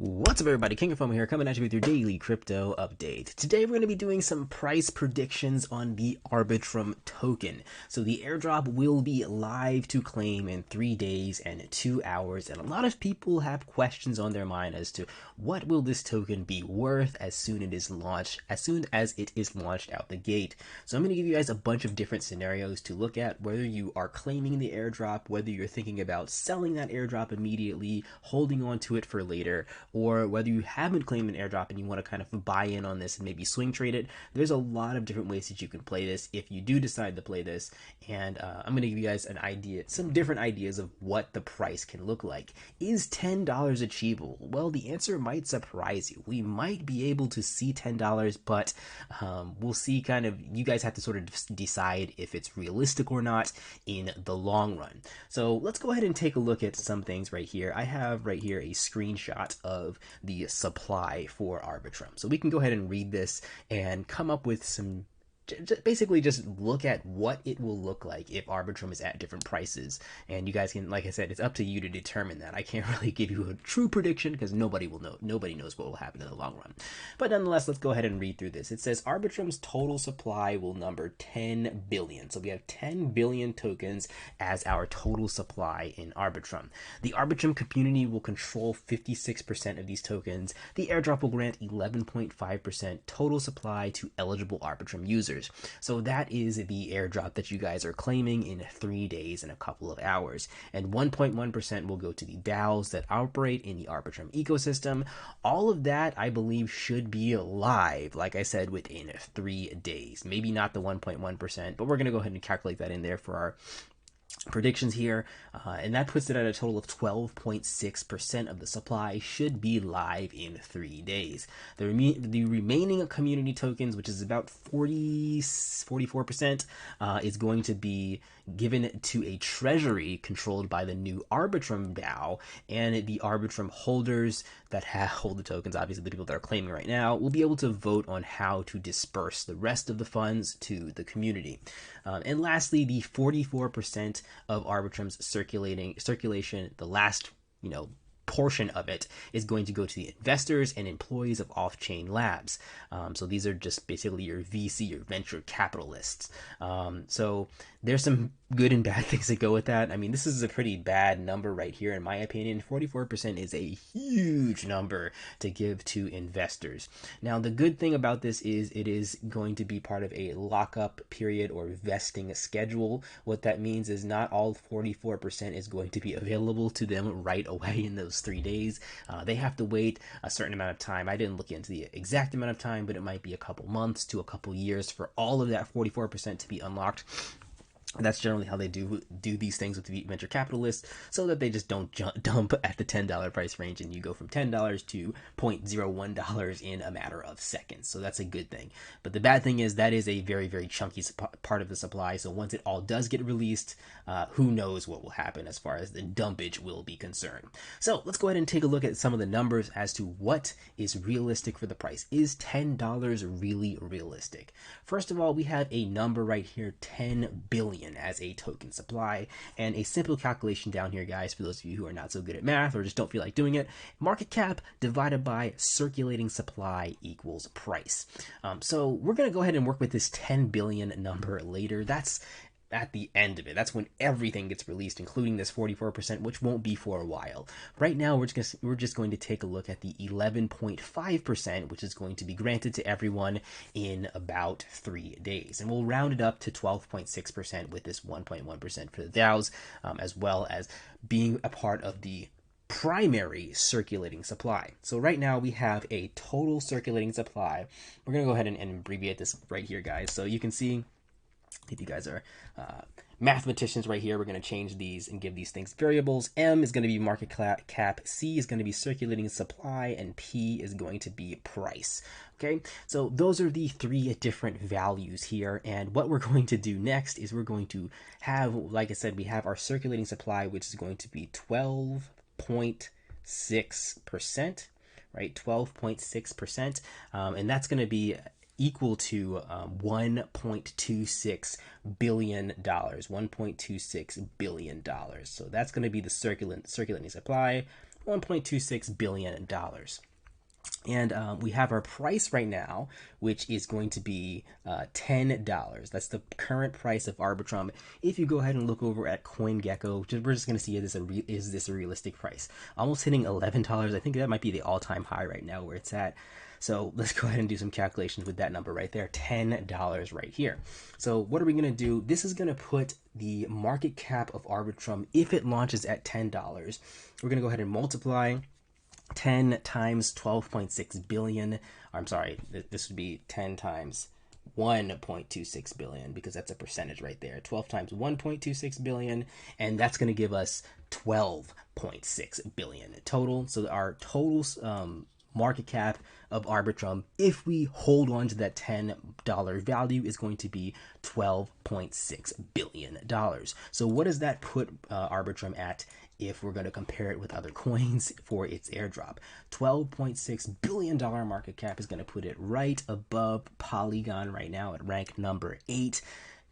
What's up, everybody? King of Fomo here, coming at you with your daily crypto update. Today we're going to be doing some price predictions on the Arbitrum token. So the airdrop will be live to claim in 3 days and 2 hours, and a lot of people have questions on their mind as to what will this token be worth as soon as it is launched out the gate. So I'm going to give you guys a bunch of different scenarios to look at, whether you are claiming the airdrop, whether you're thinking about selling that airdrop immediately, holding on to it for later, or whether you haven't claimed an airdrop and you want to kind of buy in on this and maybe swing trade it. There's a lot of different ways that you can play this if you do decide to play this, and I'm going to give you guys some different ideas of what the price can look like. Is $10 achievable? Well, the answer might surprise you. We might be able to see $10, but we'll see. You guys have to sort of decide if it's realistic or not in the long run. So let's go ahead and take a look at some things right here. I have right here a screenshot of the supply for Arbitrum. So we can go ahead and read this and come up with some, basically just look at what it will look like if Arbitrum is at different prices. And you guys can, like I said, it's up to you to determine that. I can't really give you a true prediction because nobody will know. Nobody knows what will happen in the long run. But nonetheless, let's go ahead and read through this. It says Arbitrum's total supply will number 10 billion. So we have 10 billion tokens as our total supply in Arbitrum. The Arbitrum community will control 56% of these tokens. The airdrop will grant 11.5% total supply to eligible Arbitrum users. So that is the airdrop that you guys are claiming in 3 days and a couple of hours. And 1.1% will go to the DAOs that operate in the Arbitrum ecosystem. All of that, I believe, should be live, like I said, within 3 days. Maybe not the 1.1%, but we're going to go ahead and calculate that in there for our predictions here, and that puts it at a total of 12.6% of the supply should be live in 3 days. The remaining community tokens, which is about 44%, is going to be given to a treasury controlled by the new Arbitrum DAO, and the Arbitrum holders that hold the tokens, obviously the people that are claiming right now, will be able to vote on how to disperse the rest of the funds to the community. And lastly, the 44% of Arbitrum's circulation, the last, portion of it is going to go to the investors and employees of off-chain labs. So these are just basically your VC, your venture capitalists. So there's some good and bad things that go with that. I mean, this is a pretty bad number right here, in my opinion. 44% is a huge number to give to investors. Now, the good thing about this is it is going to be part of a lockup period or vesting schedule. What that means is not all 44% is going to be available to them right away in those 3 days. They have to wait a certain amount of time. I didn't look into the exact amount of time, but it might be a couple months to a couple years for all of that 44% to be unlocked. And that's generally how they do these things with the venture capitalists, so that they just don't dump at the $10 price range and you go from $10 to $0.01 in a matter of seconds. So that's a good thing. But the bad thing is that is a very, very chunky part of the supply. So once it all does get released, who knows what will happen as far as the dumpage will be concerned. So let's go ahead and take a look at some of the numbers as to what is realistic for the price. Is $10 really realistic? First of all, we have a number right here, 10 billion. As a token supply, and a simple calculation down here, guys, for those of you who are not so good at math or just don't feel like doing it: market cap divided by circulating supply equals price. So we're going to go ahead and work with this 10 billion number later. That's at the end of it. That's when everything gets released, including this 44%, which won't be for a while. Right now, we're just going to take a look at the 11.5%, which is going to be granted to everyone in about 3 days. And we'll round it up to 12.6% with this 1.1% for the DAOs, as well as being a part of the primary circulating supply. So right now we have a total circulating supply. We're going to go ahead and abbreviate this right here, guys. So you can see, if you guys are mathematicians right here, we're going to change these and give these things variables. M is going to be market cap, C is going to be circulating supply, and P is going to be price. Okay, so those are the 3 different values here, and what we're going to do next is we're going to have, like I said, we have our circulating supply, which is going to be 12.6%, right? 12.6%, and that's going to be equal to $1.26 billion. $1.26 billion. So that's going to be the circulating supply. $1.26 billion. And we have our price right now, which is going to be $10. That's the current price of Arbitrum. If you go ahead and look over at CoinGecko, we're just going to see is this a realistic price? Almost hitting $11. I think that might be the all-time high right now where it's at. So let's go ahead and do some calculations with that number right there, $10 right here. So what are we going to do? This is going to put the market cap of Arbitrum, if it launches at $10, we're going to go ahead and multiply 10 times 12.6 billion. I'm sorry, this would be 10 times 1.26 billion, because that's a percentage right there. 12 times 1.26 billion, and that's going to give us 12.6 billion total. So our total market cap of Arbitrum, if we hold on to that $10 value, is going to be $12.6 billion. So what does that put Arbitrum at if we're going to compare it with other coins for its airdrop? $12.6 billion market cap is going to put it right above Polygon right now at rank number 8.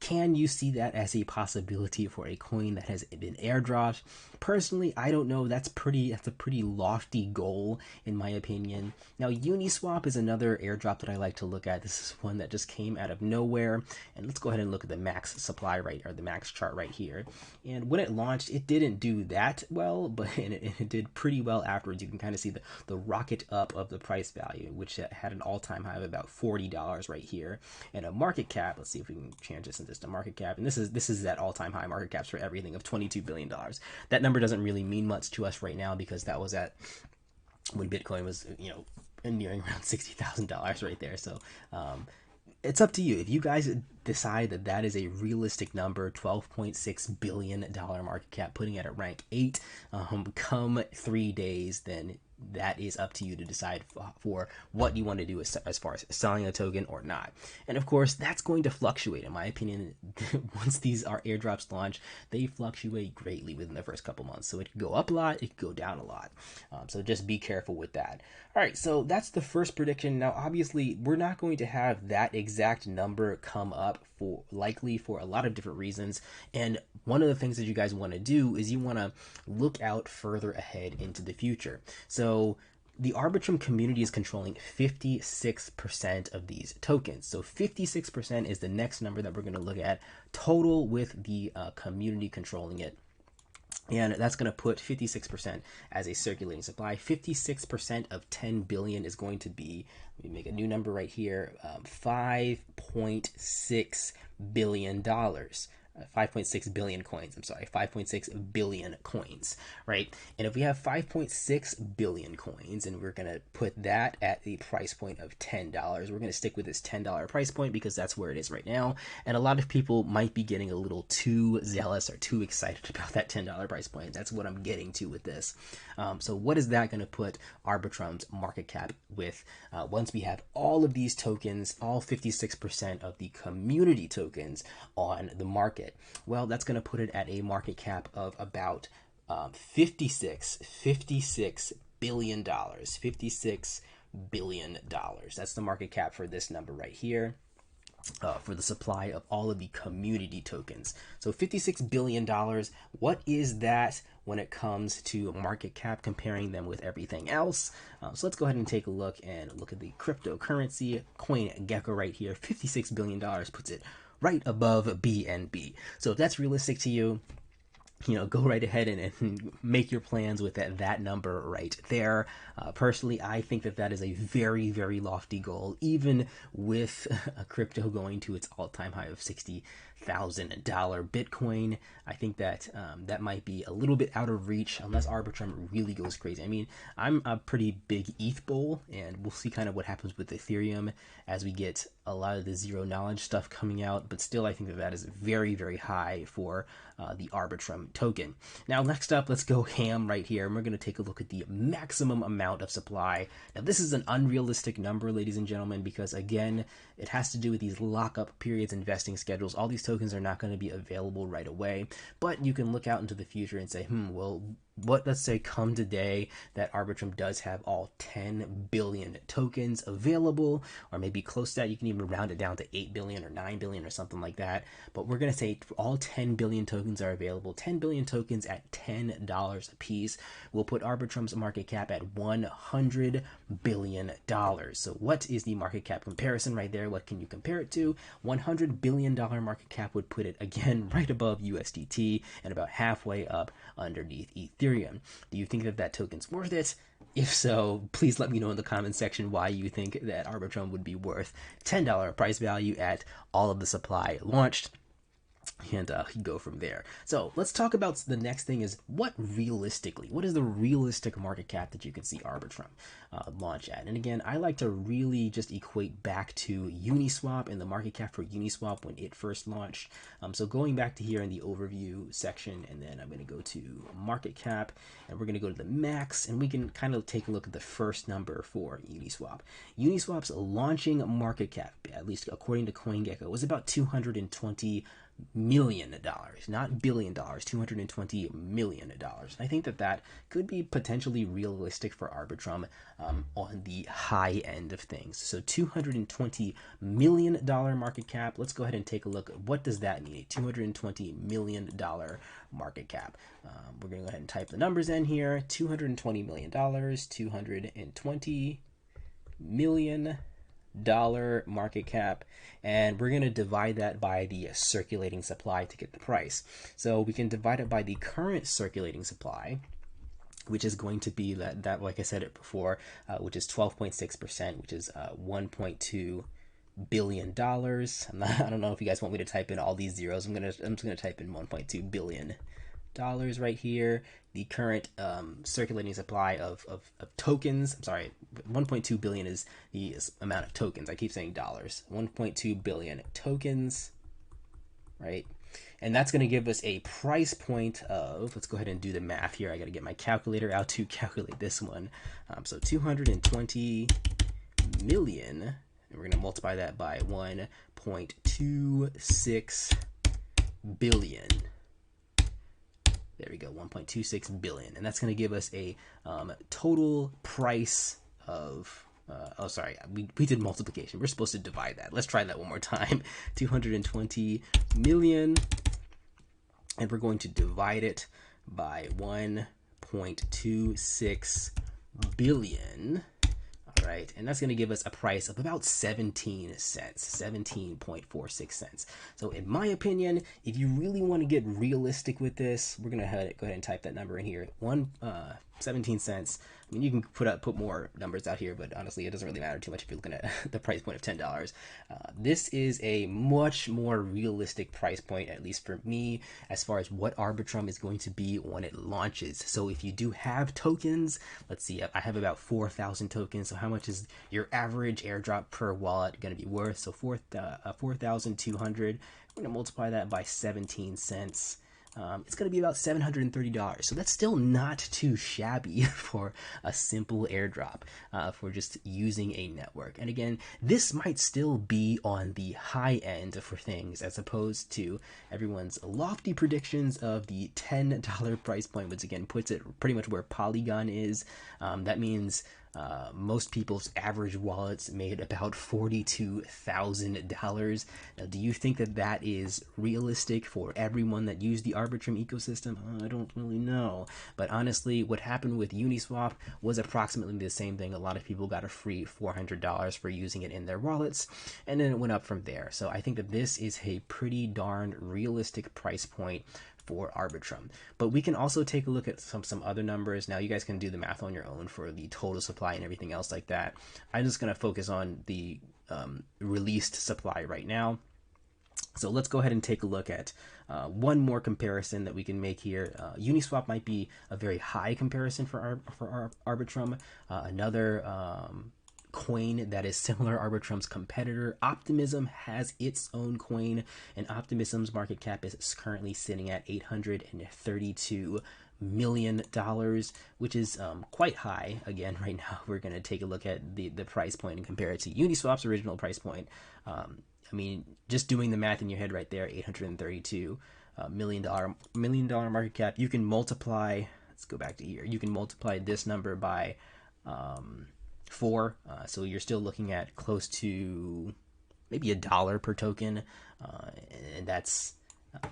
Can you see that as a possibility for a coin that has been airdropped? Personally, I don't know. That's a pretty lofty goal in my opinion. Now, Uniswap is another airdrop that I like to look at. This is one that just came out of nowhere. And let's go ahead and look at the max supply or the max chart right here. And when it launched, it didn't do that well, but it did pretty well afterwards. You can kind of see the rocket up of the price value, which had an all-time high of about $40 right here, and a market cap. Let's see if we can change this into just a market cap. And this is that all-time high market caps for everything of $22 billion. That number doesn't really mean much to us right now because that was at when Bitcoin was, nearing around $60,000 right there. So it's up to you. If you guys decide that that is a realistic number, $12.6 billion market cap, putting it at rank 8, come 3 days, then that is up to you to decide for what you want to do as far as selling a token or not. And of course, that's going to fluctuate. In my opinion, once these are airdrops launch, they fluctuate greatly within the first couple months. So it could go up a lot, it could go down a lot. So just be careful with that. All right, so that's the first prediction. Now, obviously, we're not going to have that exact number come up likely for a lot of different reasons. And one of the things that you guys want to do is you want to look out further ahead into the future. So the Arbitrum community is controlling 56% of these tokens. So 56% is the next number that we're going to look at total with the community controlling it. And that's going to put 56% as a circulating supply. 56% of 10 billion is going to be, let me make a new number right here, $5.6 billion. 5.6 billion coins, 5.6 billion coins, right? And if we have 5.6 billion coins and we're going to put that at the price point of $10, we're going to stick with this $10 price point because that's where it is right now. And a lot of people might be getting a little too zealous or too excited about that $10 price point. That's what I'm getting to with this. So what is that going to put Arbitrum's market cap with once we have all of these tokens, all 56% of the community tokens on the market? Well, that's going to put it at a market cap of about $56 billion. $56 billion. That's the market cap for this number right here. For the supply of all of the community tokens. So $56 billion, what is that when it comes to market cap, comparing them with everything else? So let's go ahead and take a look at the cryptocurrency. CoinGecko right here, $56 billion puts it right above BNB. So if that's realistic to you, go right ahead and make your plans with that number right there. Personally, I think that is a very, very lofty goal, even with a crypto going to its all-time high of $60,000 Bitcoin. I think that that might be a little bit out of reach unless Arbitrum really goes crazy. I mean, I'm a pretty big ETH bull, and we'll see kind of what happens with Ethereum as we get a lot of the zero knowledge stuff coming out. But still, I think that is very, very high for the Arbitrum token. Now, next up, let's go ham right here, and we're going to take a look at the maximum amount of supply. Now, this is an unrealistic number, ladies and gentlemen, because again, it has to do with these lockup periods, investing schedules. All these tokens are not going to be available right away, but you can look out into the future and say, well, let's say come today that Arbitrum does have all 10 billion tokens available, or maybe close to that. You can even round it down to 8 billion or 9 billion or something like that. But we're going to say all 10 billion tokens are available. 10 billion tokens at $10 a piece will put Arbitrum's market cap at $100 billion. So what is the market cap comparison right there? What can you compare it to? $100 billion market cap would put it again right above USDT and about halfway up underneath Ethereum. Do you think that that token's worth it? If so, please let me know in the comments section why you think that Arbitrum would be worth $10 price value at all of the supply launched. And go from there. So let's talk about the next thing is what is the realistic market cap that you can see Arbitrum launch at? And again, I like to really just equate back to Uniswap and the market cap for Uniswap when it first launched. So going back to here in the overview section, and then I'm going to go to market cap, and we're going to go to the max, and we can kind of take a look at the first number for Uniswap. Uniswap's launching market cap, at least according to CoinGecko, was about $220 million, not billion dollars, $220 million. I think that that could be potentially realistic for Arbitrum on the high end of things. So $220 million market cap. Let's go ahead and take a look at what does that mean, a $220 million market cap. We're going to go ahead and type the numbers in here. $220 million, $220 million market cap, and we're going to divide that by the circulating supply to get the price. So we can divide it by the current circulating supply, which is going to be that like I said it before, which is 12.6%, which is $1.2 billion. I don't know if you guys want me to type in all these zeros. I'm just gonna type in $1.2 billion right here. The current circulating supply of tokens, I'm sorry, 1.2 billion is the amount of tokens. I keep saying dollars. 1.2 billion tokens, right? And that's going to give us a price point of, let's go ahead and do the math here. I got to get my calculator out to calculate this one. So 220 million, and we're going to multiply that by 1.26 billion. There we go, 1.26 billion. And that's going to give us a total price of, we did multiplication. We're supposed to divide that. Let's try that one more time. 220 million. And we're going to divide it by 1.26 billion. All right, and that's going to give us a price of about 17 cents, 17.46 cents. So in my opinion, if you really want to get realistic with this, we're going to go ahead and type that number in here. 17 cents. I mean, you can put more numbers out here, but honestly, it doesn't really matter too much if you're looking at the price point of $10. This is a much more realistic price point, at least for me, as far as what Arbitrum is going to be when it launches. So if you do have tokens, let's see, I have about 4,000 tokens. So how much is your average airdrop per wallet going to be worth? So 4,200. We're going to multiply that by 17 cents. It's going to be about $730. So that's still not too shabby for a simple airdrop, for just using a network. And again, this might still be on the high end for things, as opposed to everyone's lofty predictions of the $10 price point, which again puts it pretty much where Polygon is. That means most people's average wallets made about $42,000. Now, do you think that that is realistic for everyone that used the Arbitrum ecosystem? I don't really know. But honestly, what happened with Uniswap was approximately the same thing. A lot of people got a free $400 for using it in their wallets, and then it went up from there. So I think that this is a pretty darn realistic price point for Arbitrum. But we can also take a look at some other numbers. Now you guys can do the math on your own for the total supply and everything else like that. I'm just going to focus on the released supply right now. So let's go ahead and take a look at one more comparison that we can make here. Uniswap might be a very high comparison for Arbitrum. Another coin that is similar, Arbitrum's competitor, Optimism, has its own coin, and Optimism's market cap is currently sitting at $832 million, which is quite high. Again, right now we're going to take a look at the price point and compare it to Uniswap's original price point. I mean, just doing the math in your head right there, $832 million market cap. You can multiply let's go back to here. You can multiply this number by 4, so you're still looking at close to maybe $1 per token, and that's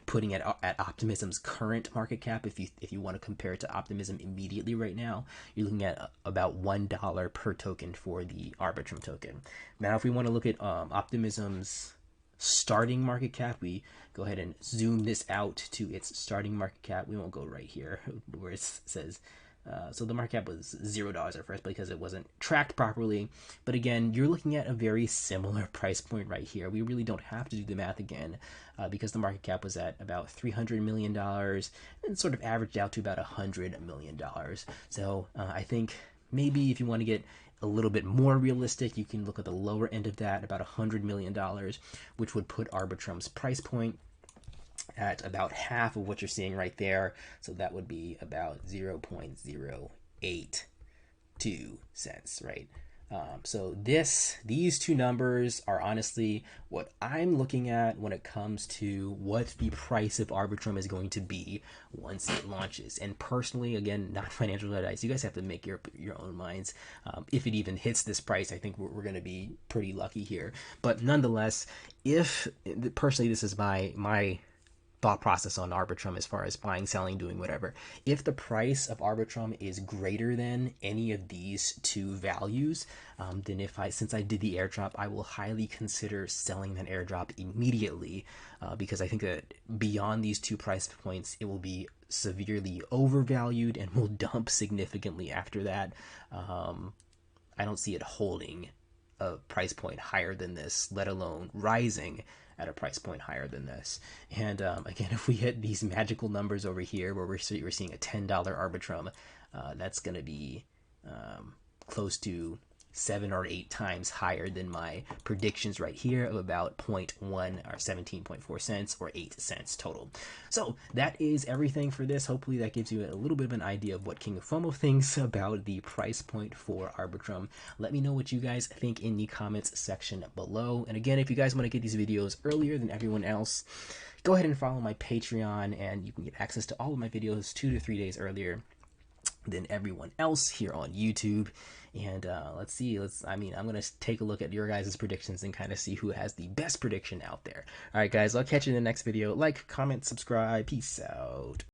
putting it at Optimism's current market cap. If you want to compare it to Optimism immediately right now, you're looking at about $1 per token for the Arbitrum token. Now, if we want to look at Optimism's starting market cap, we go ahead and zoom this out to its starting market cap. We won't go right here where it says so the market cap was $0 at first because it wasn't tracked properly. But again, you're looking at a very similar price point right here. We really don't have to do the math again because the market cap was at about $300 million and sort of averaged out to about $100 million. So I think maybe if you want to get a little bit more realistic, you can look at the lower end of that, about $100 million, which would put Arbitrum's price point at about half of what you're seeing right there. So that would be about 0.082 cents, right? So these two numbers are honestly what I'm looking at when it comes to what the price of Arbitrum is going to be once it launches. And personally, again, not financial advice. You guys have to make your own minds. If it even hits this price, I think we're going to be pretty lucky here. But nonetheless, if personally, this is my thought process on Arbitrum as far as buying, selling, doing whatever. If the price of Arbitrum is greater than any of these two values, then since I did the airdrop, I will highly consider selling that airdrop immediately because I think that beyond these two price points, it will be severely overvalued and will dump significantly after that. I don't see it holding a price point higher than this, let alone rising at a price point higher than this. And again, if we hit these magical numbers over here where we're seeing a $10 Arbitrum, that's going to be close to 7 or 8 times higher than my predictions right here of about 0.1 or 17.4 cents or 8 cents total. So that is everything for this. Hopefully that gives you a little bit of an idea of what King of Fomo thinks about the price point for Arbitrum. Let me know what you guys think in the comments section below. And again, if you guys want to get these videos earlier than everyone else, go ahead and follow my Patreon and you can get access to all of my videos 2 to 3 days earlier than everyone else here on YouTube. And let's see, I'm going to take a look at your guys' predictions and kind of see who has the best prediction out there. All right, guys, I'll catch you in the next video. Like, comment, subscribe. Peace out.